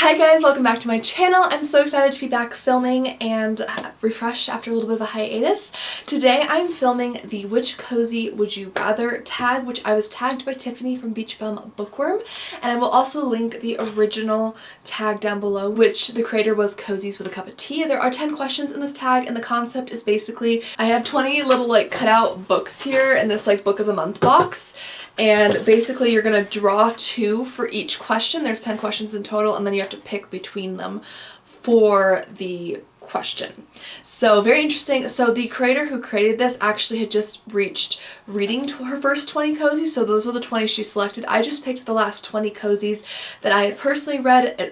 Hi guys, welcome back to my channel. I'm so excited to be back filming and refreshed after a little bit of a hiatus. Today I'm filming the Which Cozy Would You Rather tag, which I was tagged by Tiffany from Beachbumbookworm, and I will also link the original tag down below, which the creator was Cozies with a Cup of Tea. There are 10 questions in this tag, and the concept is basically I have 20 little like cutout books here in this like book of the month box. And basically you're going to draw 2 for each question. There's 10 questions in total, and then you have to pick between them for the question. So very interesting. So the creator who created this actually had just reached reading to her first 20 cozies. So those are the 20 she selected. I just picked the last 20 cozies that I had personally read,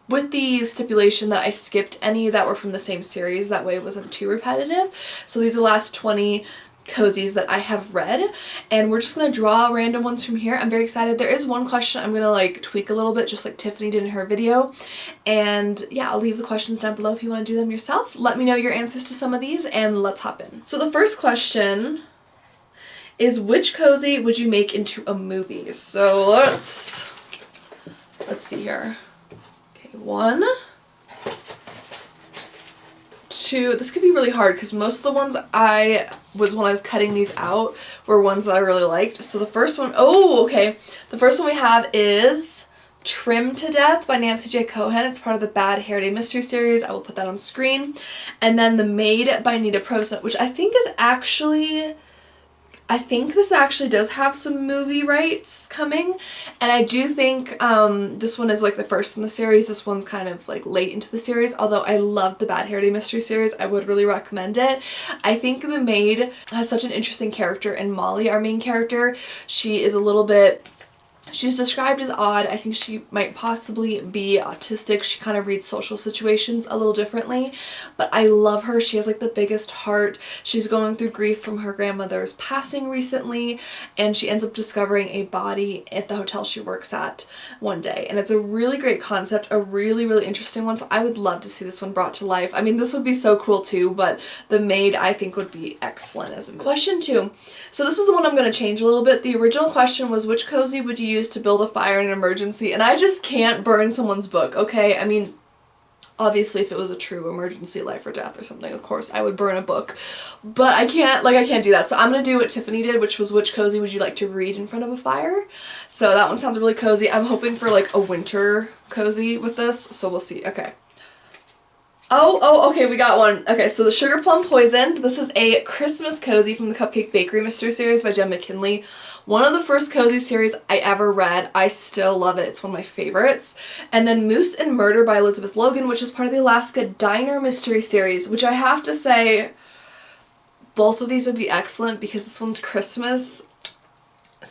with the stipulation that I skipped any that were from the same series. That way it wasn't too repetitive. So these are the last 20 cozies that I have read, and we're just gonna draw random ones from here. I'm very excited. There is one question I'm gonna like tweak a little bit, just like Tiffany did in her video, and yeah, I'll leave the questions down below if you want to do them yourself. Let me know your answers to some of these, and let's hop in. So the first question is, which cozy would you make into a movie? So let's see here. Okay, 1, 2, this could be really hard because most of the ones when I was cutting these out were ones that I really liked. So the first one, the first one we have is Trimmed to Death by Nancy J. Cohen. It's part of the Bad Hair Day mystery series. I will put that on screen. And then The Maid by Nita Prosen, which I think this actually does have some movie rights coming, and I do think this one is like the first in the series. This one's kind of like late into the series, although I love the Bad Hair Day mystery series. I would really recommend it. I think The Maid has such an interesting character, and Molly, our main character, she's described as odd. I think she might possibly be autistic. She kind of reads social situations a little differently, but I love her. She has like the biggest heart. She's going through grief from her grandmother's passing recently, and she ends up discovering a body at the hotel she works at one day. And it's a really great concept, a really, really interesting one. So I would love to see this one brought to life. I mean, this would be so cool too, but The Maid I think would be excellent as a movie. Question 2. So this is the one I'm going to change a little bit. The original question was, which cozy would you use to build a fire in an emergency? And I just can't burn someone's book, okay? I mean, obviously if it was a true emergency, life or death or something, of course I would burn a book, but I can't do that. So I'm gonna do what Tiffany did, which was, which cozy would you like to read in front of a fire? So that one sounds really cozy. I'm hoping for like a winter cozy with this, so we'll see. Okay. Okay, we got one. Okay, so The Sugar Plum Poisoned. This is a Christmas cozy from the Cupcake Bakery mystery series by Jen McKinley. One of the first cozy series I ever read. I still love it. It's one of my favorites. And then Moose and Murder by Elizabeth Logan, which is part of the Alaska Diner mystery series, which I have to say, both of these would be excellent because this one's Christmas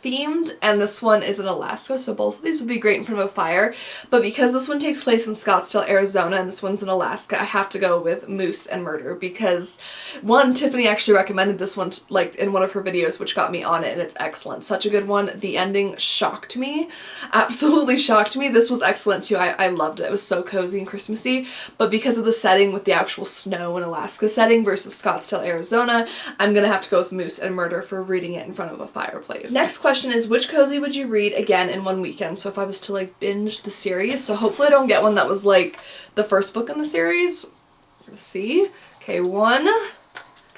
themed and this one is in Alaska, so both of these would be great in front of a fire. But because this one takes place in Scottsdale, Arizona, and this one's in Alaska, I have to go with Moose and Murder because, one, Tiffany actually recommended this one like in one of her videos, which got me on it, and it's excellent. Such a good one. The ending shocked me. Absolutely shocked me. This was excellent too. I loved it. It was so cozy and Christmassy, but because of the setting with the actual snow in Alaska setting versus Scottsdale, Arizona, I'm gonna have to go with Moose and Murder for reading it in front of a fireplace. Next question is, which cozy would you read again in one weekend? So if I was to like binge the series, so hopefully I don't get one that was like the first book in the series. Let's see. Okay, 1,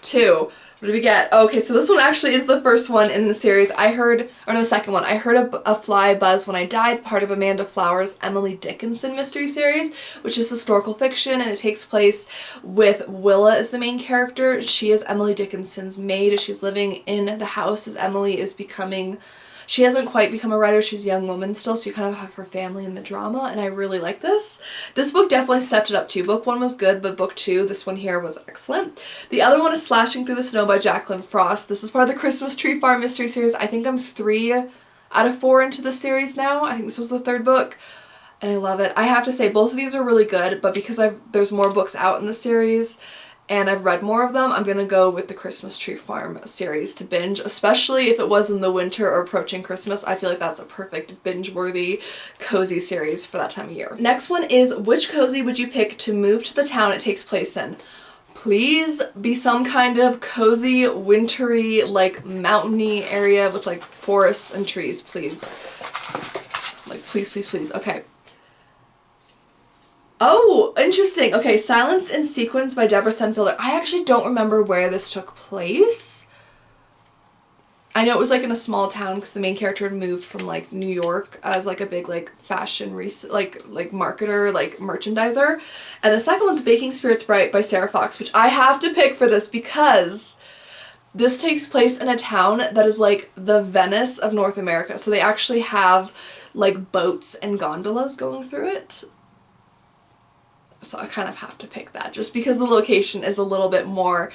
2. What did we get? Okay, so this one actually is the first one in the series. The second one. I heard a fly buzz when I died, part of Amanda Flower's Emily Dickinson mystery series, which is historical fiction, and it takes place with Willa as the main character. She is Emily Dickinson's maid. She's living in the house as Emily is she hasn't quite become a writer. She's a young woman still, so you kind of have her family in the drama, and I really like this. This book definitely stepped it up too. Book 1 was good, but book 2, this one here, was excellent. The other one is Slashing Through the Snow by Jacqueline Frost. This is part of the Christmas Tree Farm mystery series. I think I'm 3 out of 4 into the series now. I think this was the 3rd book, and I love it. I have to say both of these are really good, but because there's more books out in the series, and I've read more of them, I'm gonna go with the Christmas Tree Farm series to binge, especially if it was in the winter or approaching Christmas. I feel like that's a perfect binge-worthy cozy series for that time of year. Next one is, which cozy would you pick to move to the town it takes place in? Please be some kind of cozy, wintry, like mountainy area with like forests and trees, please. Like, please, please, please. Okay. Oh, interesting. Okay, Silenced in Sequence by Deborah Senfielder. I actually don't remember where this took place. I know it was like in a small town because the main character had moved from like New York as like a big like fashion like marketer, like merchandiser. And the second one's Baking Spirits Bright by Sarah Fox, which I have to pick for this because this takes place in a town that is like the Venice of North America. So they actually have like boats and gondolas going through it. So I kind of have to pick that just because the location is a little bit more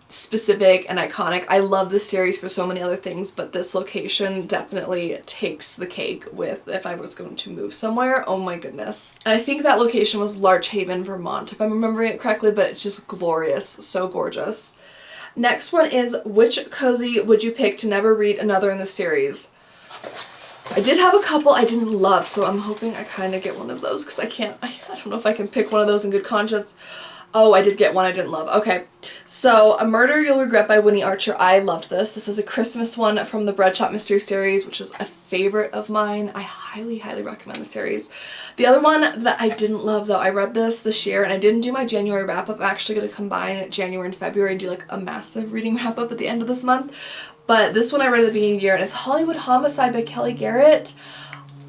specific and iconic. I love this series for so many other things, but this location definitely takes the cake with if I was going to move somewhere. Oh my goodness. And I think that location was Larch Haven, Vermont, if I'm remembering it correctly, but it's just glorious. So gorgeous. Next one is, which cozy would you pick to never read another in the series? I did have a couple I didn't love, so I'm hoping I kind of get one of those because I don't know if I can pick one of those in good conscience. Oh, I did get one I didn't love. Okay, so A Murder You'll Regret by Winnie Archer. I loved this. This is a Christmas one from the Bread Shop Mystery Series, which is a favorite of mine. I highly, highly recommend the series. The other one that I didn't love, though, I read this year, and I didn't do my January wrap-up. I'm actually going to combine January and February and do like a massive reading wrap-up at the end of this month. But this one I read at the beginning of the year, and it's Hollywood Homicide by Kelly Garrett.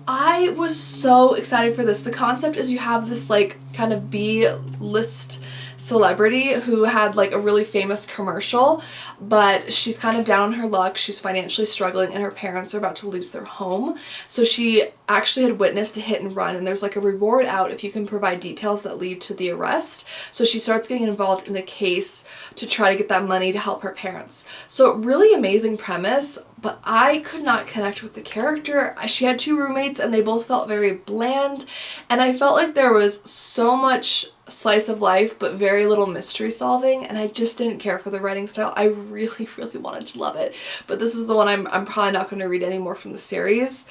I was so excited for this. The concept is you have this like kind of B-list celebrity who had like a really famous commercial, but she's kind of down on her luck. She's financially struggling and her parents are about to lose their home. So she actually had witnessed a hit and run, and there's like a reward out if you can provide details that lead to the arrest. So she starts getting involved in the case to try to get that money to help her parents. So really amazing premise, but I could not connect with the character. She had two roommates and they both felt very bland, and I felt like there was so much slice of life but very little mystery solving, and I just didn't care for the writing style. I really, really wanted to love it, but this is the one I'm probably not going to read anymore from the series.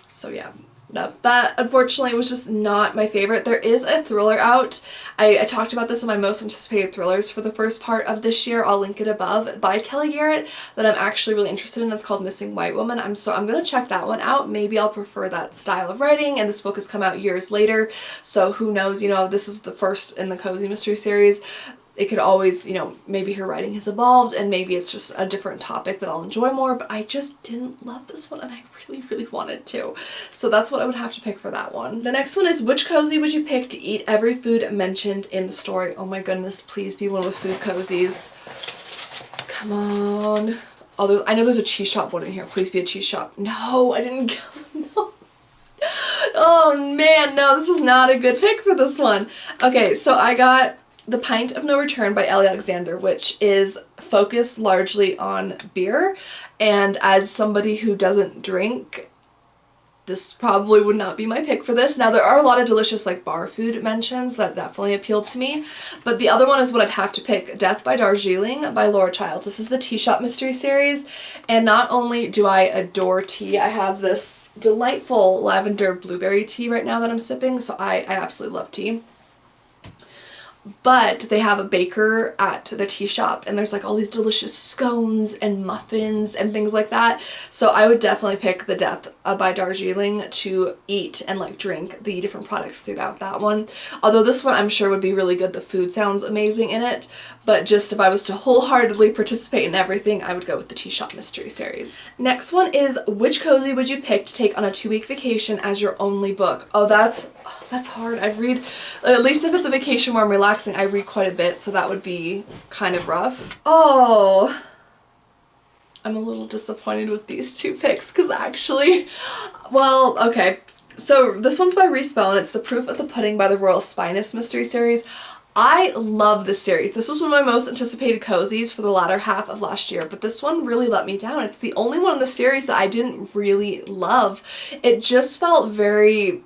So yeah, that unfortunately was just not my favorite. There is a thriller out. I talked about this in my most anticipated thrillers for the first part of this year. I'll link it above, by Kelly Garrett, that I'm actually really interested in. It's called Missing White Woman. I'm gonna check that one out. Maybe I'll prefer that style of writing, and this book has come out years later, so who knows, you know, this is the first in the Cozy Mystery series. It could always, you know, maybe her writing has evolved and maybe it's just a different topic that I'll enjoy more, but I just didn't love this one and I really, really wanted to. So that's what I would have to pick for that one. The next one is, which cozy would you pick to eat every food mentioned in the story? Oh my goodness, please be one of the food cozies. Come on. Oh, I know there's a cheese shop one in here. Please be a cheese shop. No, I didn't get no. Oh man, no, this is not a good pick for this one. Okay, so I got The Pint of No Return by Ellie Alexander, which is focused largely on beer, and as somebody who doesn't drink, this probably would not be my pick for this. Now, there are a lot of delicious like bar food mentions that definitely appealed to me, but the other one is what I'd have to pick, Death by Darjeeling by Laura Child. This is the Tea Shop Mystery Series, and not only do I adore tea, I have this delightful lavender blueberry tea right now that I'm sipping, so I absolutely love tea. But they have a baker at the tea shop and there's like all these delicious scones and muffins and things like that. So I would definitely pick the Death by Darjeeling to eat and like drink the different products throughout that one. Although this one I'm sure would be really good. The food sounds amazing in it. But just if I was to wholeheartedly participate in everything, I would go with the Tea Shop Mystery Series. Next one is, which cozy would you pick to take on a 2-week vacation as your only book? Oh, that's hard. I read, at least if it's a vacation where I'm relaxing, I read quite a bit, so that would be kind of rough. Oh, I'm a little disappointed with these two picks because actually, well, okay. So this one's by Reese Bowen. It's The Proof of the Pudding by the Royal Spinous Mystery Series. I love this series. This was one of my most anticipated cozies for the latter half of last year, but this one really let me down. It's the only one in the series that I didn't really love. It just felt very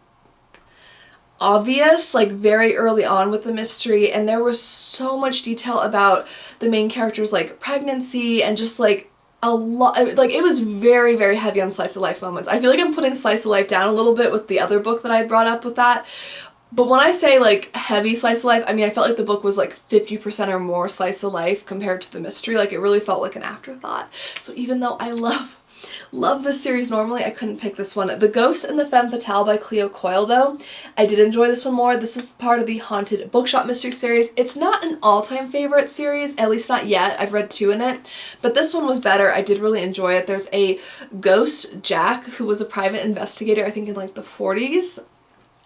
obvious, like very early on with the mystery, and there was so much detail about the main character's like pregnancy and just like a lot, like it was very, very heavy on slice of life moments. I feel like I'm putting slice of life down a little bit with the other book that I brought up with that. But when I say like heavy slice of life, I mean I felt like the book was like 50% or more slice of life compared to the mystery. Like it really felt like an afterthought. So even though I love Love this series normally. I couldn't pick this one. The Ghost and the Femme Fatale by Cleo Coyle though. I did enjoy this one more. This is part of the Haunted Bookshop Mystery Series. It's not an all-time favorite series, at least not yet. I've read 2 in it, but this one was better. I did really enjoy it. There's a ghost, Jack, who was a private investigator, I think in like the 40s.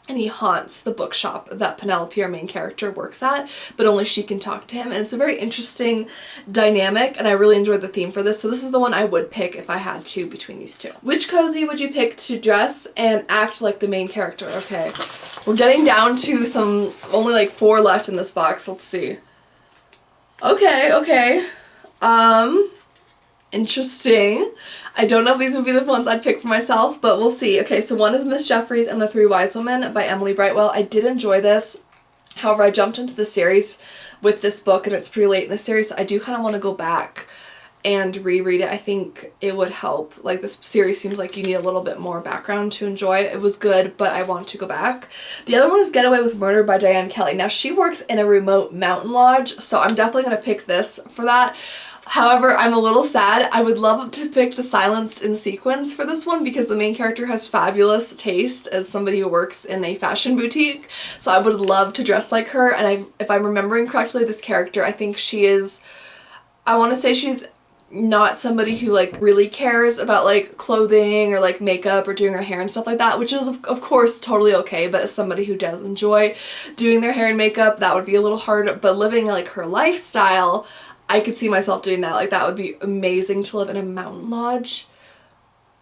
And he haunts the bookshop that Penelope, our main character, works at, but only she can talk to him. And it's a very interesting dynamic, and I really enjoyed the theme for this. So this is the one I would pick if I had to between these two. Which cozy would you pick to dress and act like the main character? Okay, we're getting down to some, only like 4 left in this box. Let's see. Okay. Interesting. I don't know if these would be the ones I'd pick for myself, but we'll see. Okay, so one is Miss Jeffries and the Three Wise Women by Emily Brightwell. I did enjoy this. However, I jumped into the series with this book and it's pretty late in the series, so I do kind of want to go back and reread it. I think it would help. Like, this series seems like you need a little bit more background to enjoy it. It was good, but I want to go back. The other one is Get Away with Murder by Diane Kelly. Now, she works in a remote mountain lodge, so I'm definitely going to pick this for that. However, I'm a little sad. I would love to pick the Silenced in Sequins for this one because the main character has fabulous taste as somebody who works in a fashion boutique. So I would love to dress like her, and if I'm remembering correctly, this character, I think she is, I want to say she's not somebody who like really cares about like clothing or like makeup or doing her hair and stuff like that, which is of course totally okay, but as somebody who does enjoy doing their hair and makeup, that would be a little hard. But living like her lifestyle, I could see myself doing that. Like, that would be amazing to live in a mountain lodge.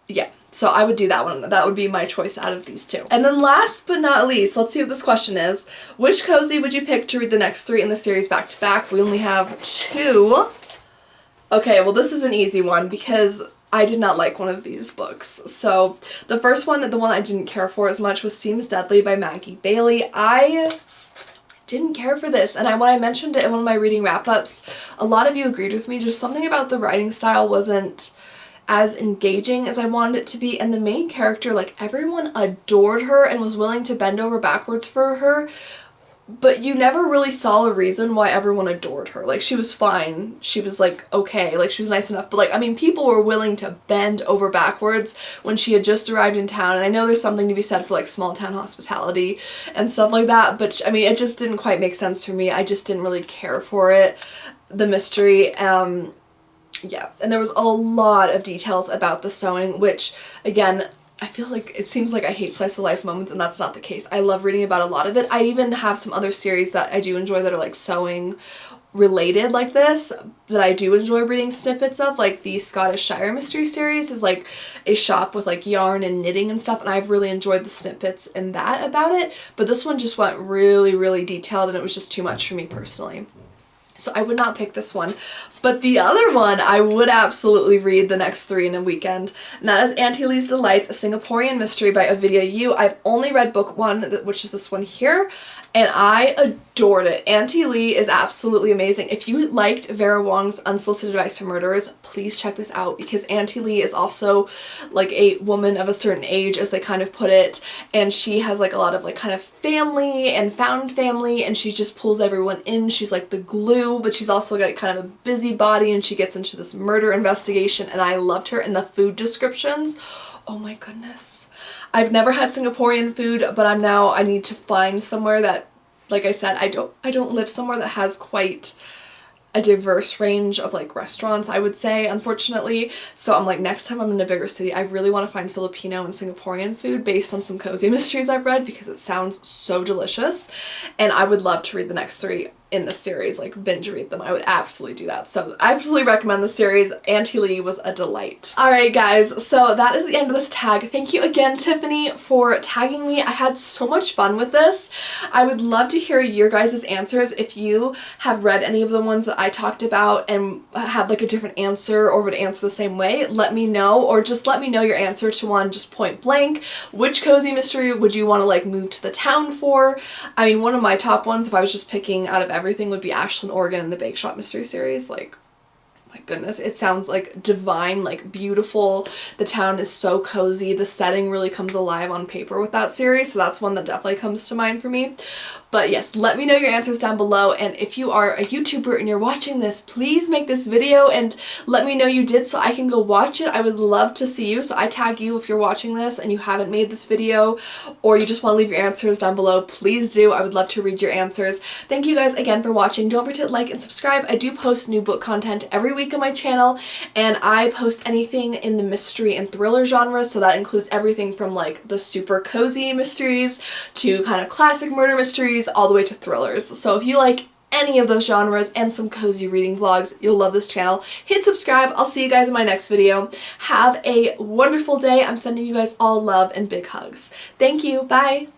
Yeah, so I would do that one. That would be my choice out of these two. And then last but not least, let's see what this question is. Which cozy would you pick to read the next 3 in the series back to back? We only have 2. Okay, well this is an easy one because I did not like one of these books. So the first one, the one I didn't care for as much, was Seems Deadly by Maggie Bailey. I didn't care for this, and when I mentioned it in one of my reading wrap-ups, a lot of you agreed with me. Just something about the writing style wasn't as engaging as I wanted it to be, and the main character, like, everyone adored her and was willing to bend over backwards for her, but you never really saw a reason why everyone adored her. Like, she was fine. She was, like, okay. Like, she was nice enough. But, like, I mean, people were willing to bend over backwards when she had just arrived in town. And I know there's something to be said for, like, small town hospitality and stuff like that. But, I mean, it just didn't quite make sense for me. I just didn't really care for it. The mystery, yeah. And there was a lot of details about the sewing, which, again, I feel like it seems like I hate slice of life moments, and that's not the case. I love reading about a lot of it. I even have some other series that I do enjoy that are like sewing related like this that I do enjoy reading snippets of, like the Scottish Shire Mystery series is like a shop with like yarn and knitting and stuff, and I've really enjoyed the snippets in that about it, but this one just went really detailed and it was just too much for me personally. So I would not pick this one. But the other one I would absolutely read the next 3 in a weekend. And that is Auntie Lee's Delights, a Singaporean mystery by Ovidia Yu. I've only read book 1, which is this one here, and I adored it. Auntie Lee is absolutely amazing. If you liked Vera Wong's Unsolicited Advice from Murderers, please check this out because Auntie Lee is also like a woman of a certain age, as they kind of put it, and she has like a lot of like kind of family and found family, and she just pulls everyone in. She's like the glue, but she's also got kind of a busybody, and she gets into this murder investigation, and I loved her in the food descriptions. Oh my goodness. I've never had Singaporean food, but I need to find somewhere that, like I said, I don't live somewhere that has quite a diverse range of like restaurants, I would say, unfortunately. So I'm like, next time I'm in a bigger city, I really want to find Filipino and Singaporean food based on some cozy mysteries I've read because it sounds so delicious. And I would love to read the next 3 in the series, like binge read them. I would absolutely do that. So I absolutely recommend the series. Auntie Lee was a delight. Alright guys, so that is the end of this tag. Thank you again, Tiffany, for tagging me. I had so much fun with this. I would love to hear your guys' answers. If you have read any of the ones that I talked about and had like a different answer or would answer the same way, let me know, or just let me know your answer to one just point blank. Which cozy mystery would you want to like move to the town for? I mean, one of my top ones, if I was just picking out of everything, would be Ashland, Oregon and the Bake Shop Mystery Series. Like, my goodness, it sounds like divine, like beautiful. The town is so cozy. The setting really comes alive on paper with that series, so that's one that definitely comes to mind for me. But yes, let me know your answers down below, and if you are a YouTuber and you're watching this, please make this video and let me know you did so I can go watch it. I would love to see you, so I tag you if you're watching this and you haven't made this video or you just want to leave your answers down below. Please do. I would love to read your answers. Thank you guys again for watching. Don't forget to like and subscribe. I do post new book content every week on my channel, and I post anything in the mystery and thriller genres, so that includes everything from like the super cozy mysteries to kind of classic murder mysteries all the way to thrillers. So if you like any of those genres and some cozy reading vlogs, you'll love this channel. Hit subscribe. I'll see you guys in my next video. Have a wonderful day. I'm sending you guys all love and big hugs. Thank you. Bye.